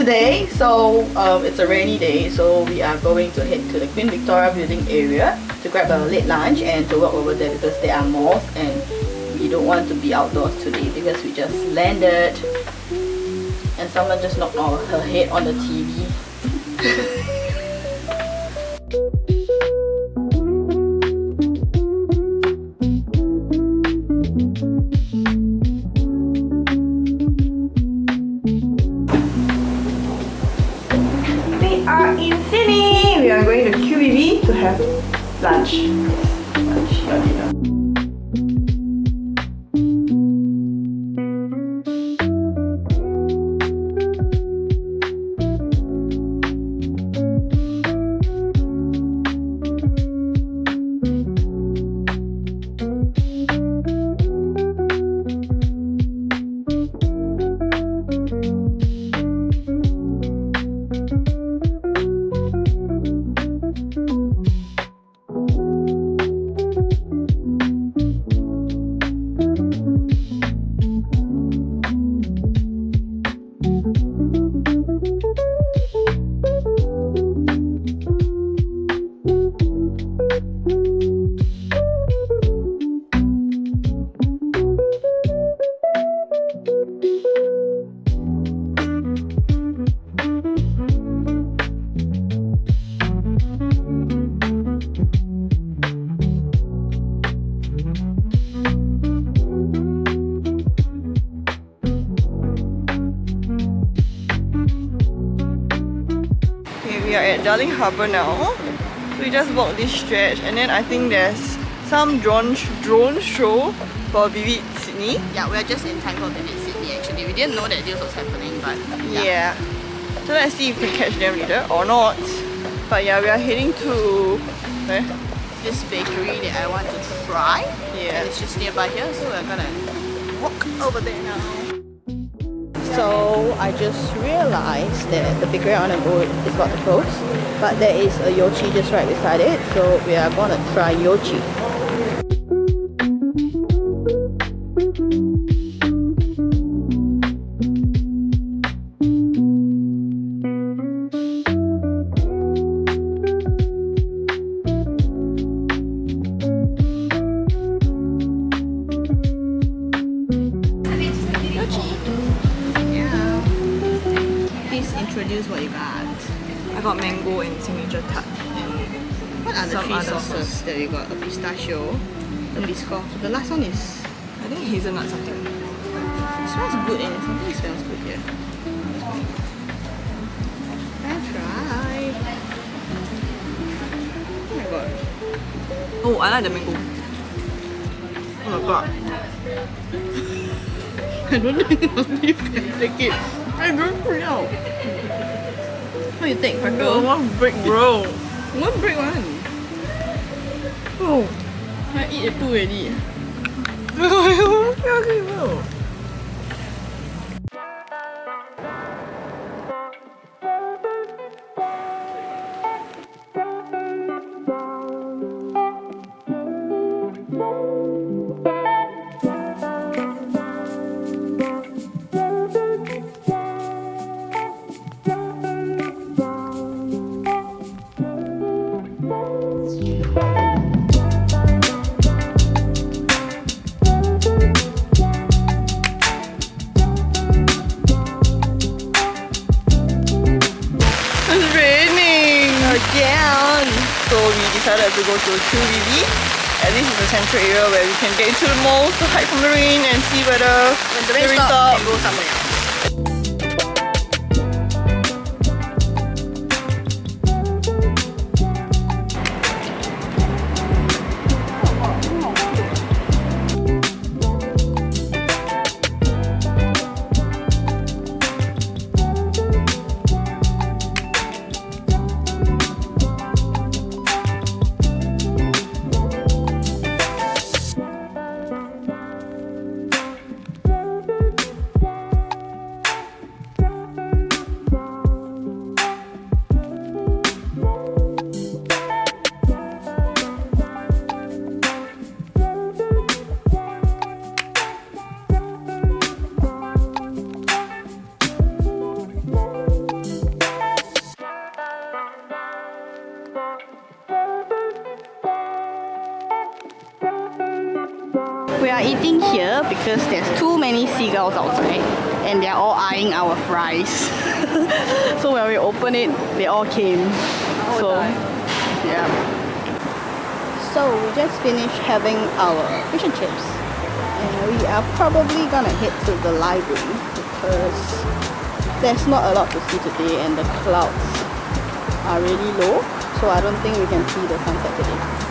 Wednesday, so it's a rainy day, so we are going to head to the Queen Victoria building area to grab a late lunch and to walk over there because there are malls and we don't want to be outdoors today because we just landed and someone just knocked her head on the TV. We are in Sydney! We are going to QVB to have lunch. Lunch or dinner. We are at Darling Harbour now. So we just walked this stretch and then I think there's some drone show for Vivid Sydney. Yeah, we are just in time for Vivid Sydney actually. We didn't know that this was happening, but yeah. So let's see if we can catch them later or not. But yeah, we are heading to this bakery that I want to try. Yeah. And it's just nearby here, so we're gonna walk over there now. So I just realized that the bakery on the road is about to close, but there is a yochi just right beside it, so we are gonna try yochi. Introduce what you got. I got mango and signature tart. What are the some three other sauces that you got? A pistachio, a biscoff. The last one is... I think hazelnut something. It smells good and something smells good here. Let's try. Oh my god. Oh, I like the mango. Oh my god. I don't think you can take it. I don't know. What do you think, Freckle? One big bro. One break one. Oh. I eat it two already. Okay, bro. So we decided to go to QVB. And this is the central area where we can get into the malls to hide from the rain and see whether when the rain stops, we can go somewhere else. we are eating here because there's too many seagulls outside and they're all eyeing our fries. So when we open it, they all came. So yeah. So we just finished having our fish and chips, and we are probably gonna head to the library because there's not a lot to see today and the clouds are really low, so I don't think we can see the sunset today.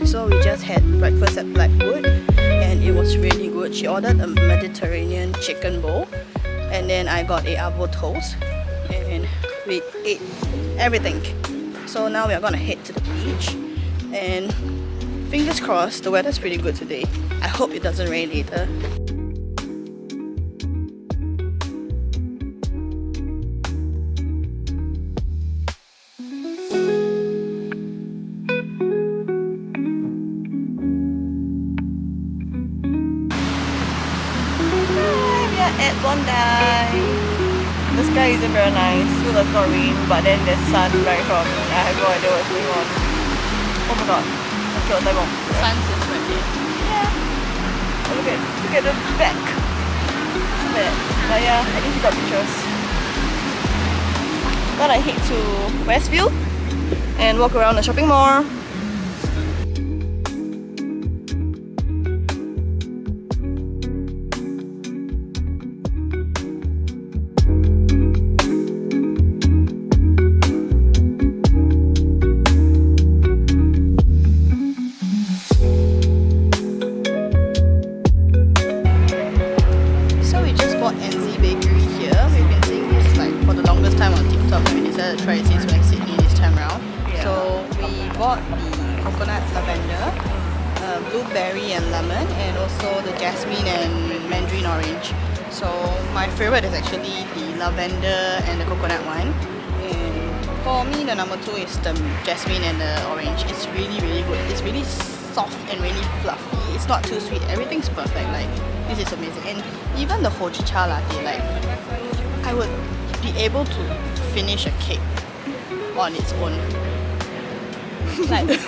So we just had breakfast at Blackwood and it was really good. She ordered a Mediterranean chicken bowl and then I got a avocado toast and we ate everything. So now we are gonna head to the beach and fingers crossed the weather's pretty good today. I hope it doesn't rain later. At Bondi. The sky isn't very nice, so there's not rain, but then there's sun right from. I have no idea what's going on. Oh my god. Okay, what's going on? The sun sits right here. Yeah. Oh, look at the back. It's bad. But yeah, I think we got pictures. Gotta head to Westview and walk around the shopping mall. Try it since we're in Sydney this time around. Yeah. So we bought the coconut lavender, blueberry and lemon, and also the jasmine and mandarin orange. So my favorite is actually the lavender and the coconut one. And for me, the number 2 is the jasmine and the orange. It's really good. It's really soft and really fluffy. It's not too sweet. Everything's perfect. Like, this is amazing. And even the hojicha latte, like, I would be able to finish a cake on its own. Like,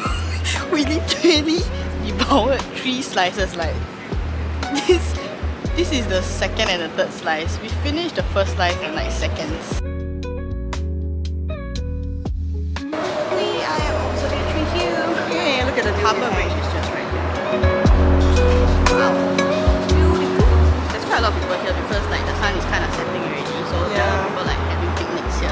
we literally devoured 3 slices. Like, this is the second and the third slice. We finished the first slice in like seconds. We are at Observatory Hill. Hey, look at the harbour bridge is just right here. Wow, beautiful. There's quite a lot of people here because like the sun is kind of setting already, so there are people like having picnics here.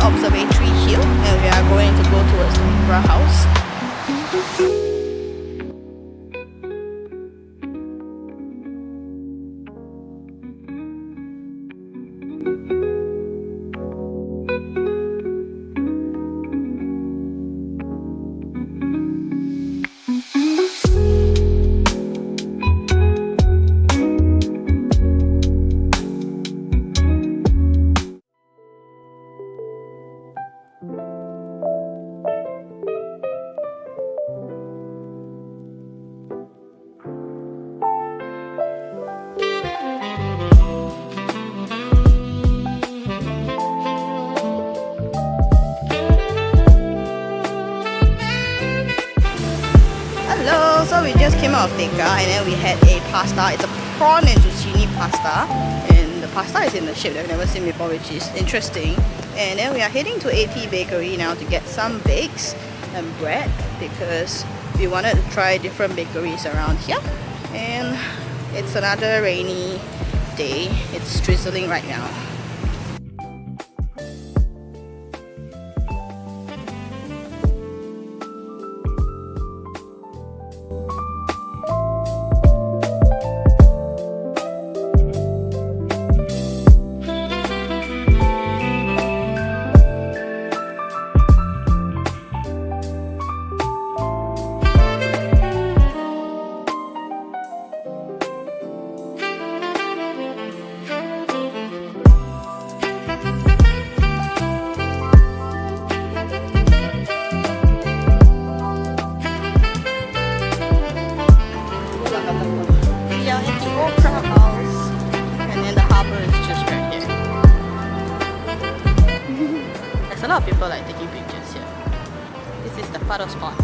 Observatory Hill and we are going to go towards the Opera House. of tikka, and then we had a pasta. It's a prawn and zucchini pasta, and the pasta is in the shape that I've never seen before, which is interesting. And then we are heading to AP Bakery now to get some bakes and bread because we wanted to try different bakeries around here. And it's another rainy day. It's drizzling right now. A lot of people like taking pictures here. This is the photo spot.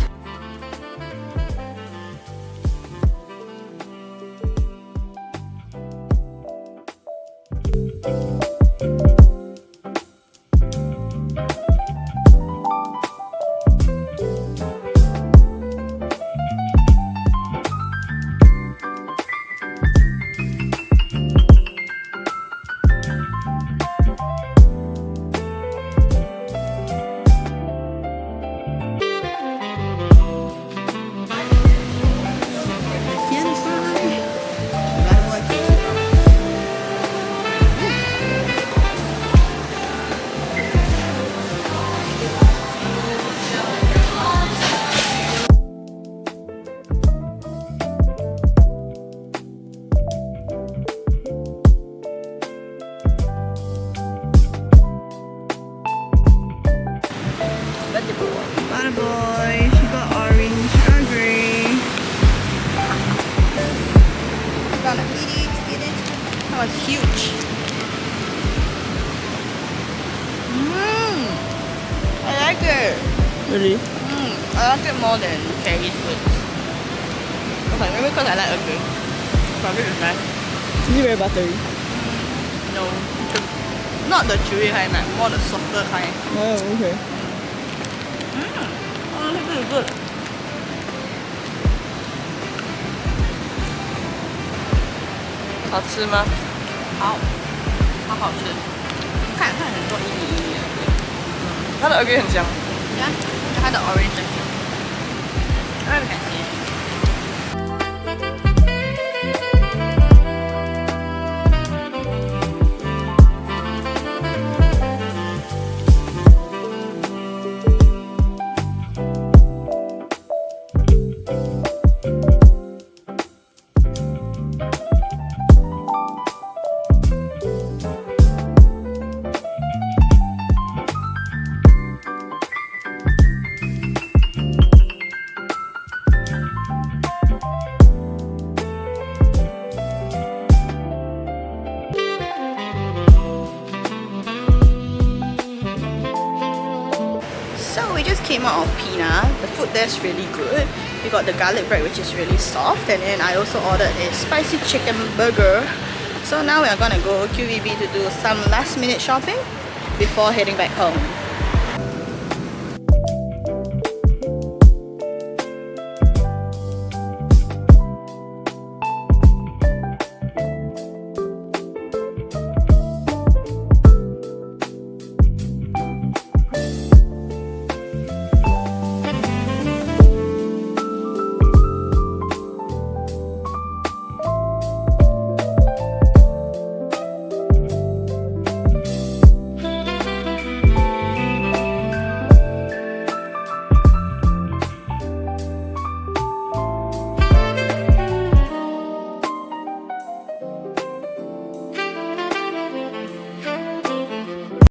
Butter boy, she got orange or grey. Gonna eat it. That was huge. I like it. Really? I like it more than Carrie's food. Okay, maybe because I like a good. Probably it's nice. Is it very buttery? No, not the chewy kind, like more the softer kind. Oh, okay. Oh, this is good. 好吃吗？好，好好吃。看很多一米一米的。它的耳根很香。你看，它的 orange 很香。I can see. So we just came out of Pina. The food there's really good. We got the garlic bread, which is really soft, and then I also ordered a spicy chicken burger. So now we are gonna go QVB to do some last minute shopping before heading back home.